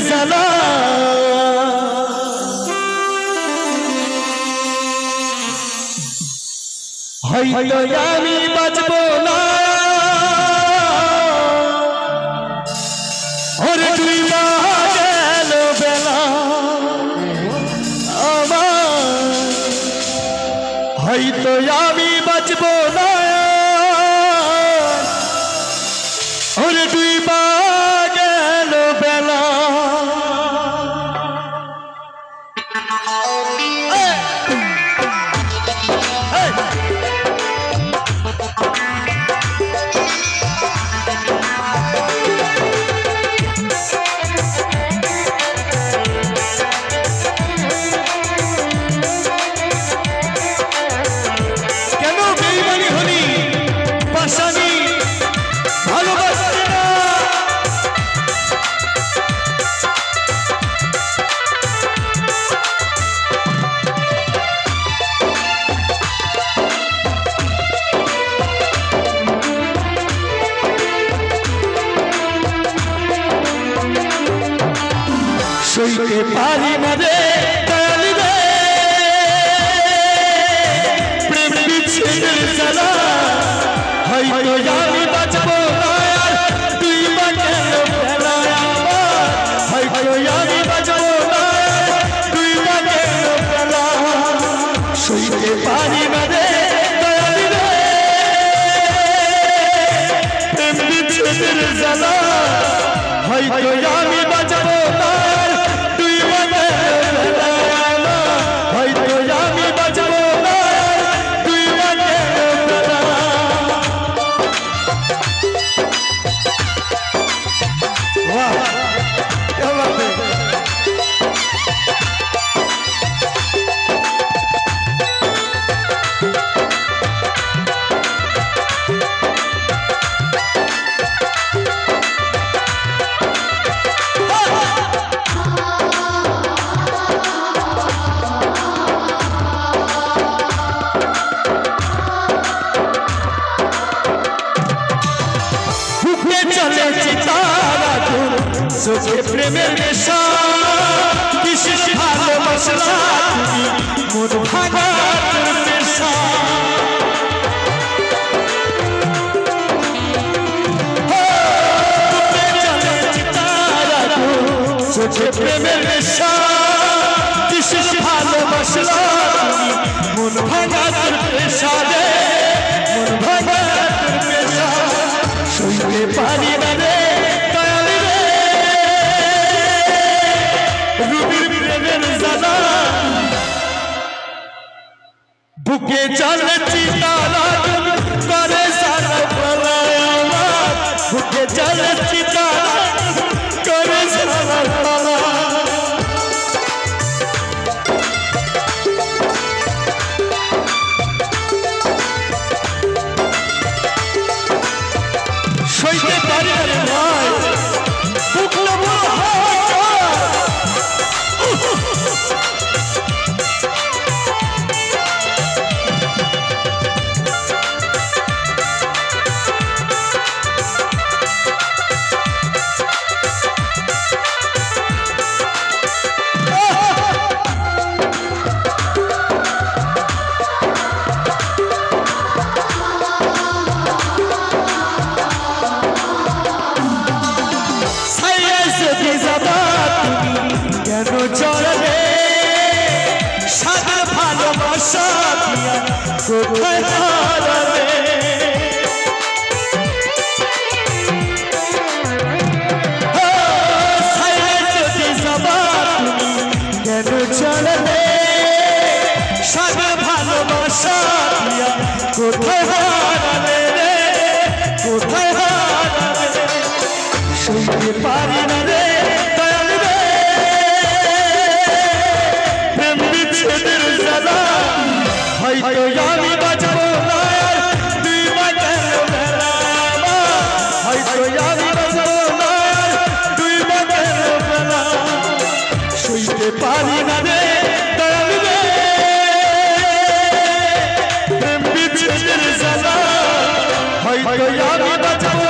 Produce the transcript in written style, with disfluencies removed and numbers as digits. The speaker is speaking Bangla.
জ্বালা হয়তো আমি বাঁচব না ওরে তুই মা গেল বেলা আমার হয়তো আমি বাঁচব না ওরে তুই মা গেল বেলা সইতে পারি না রে দয়ালি রে প্রেম বিচ্ছেদের জ্বালা হয়তো আমি বাঁচব না তুই মা গেল বেলা আমার হয়তো আমি বাঁচব না তুই মা গেল বেলা সইতে পারি না রে দয়ালি রে প্রেম বিচ্ছেদের জ্বালা হয়তো আমি বাঁচব না চোখে প্রেমের নেশা বিশেষ ভালোবাসা মন ভাঙা নেশা চোখে প্রেমের নেশা বিশেষ ভালোবাসা মন ভাঙা নেশা রে মন ভাঙা নেশা সইতে পারি না রে বুকে চলে চিতারা করে সারা বলা আমার বুকে চলে চিতারা করে সারা বলা সইতে পারি রে ভাই বুকটা বড় হয় কোথায় হারালে কেন চললে সারা ভালোবাসা কোথায় হারালে রে কোথায় হারালে সইতে পারি না রে দয়াল রে প্রেম বিচ্ছেদের জ্বালা হয়তো আমি বাঁচব না তুই মা গেল বেলা হয়তো আমি বাঁচব না তুই মা গেল বেলা সইতে পারি না রে দয়াল রে প্রেম বিচ্ছেদের জ্বালা হয়তো আমি বাঁচব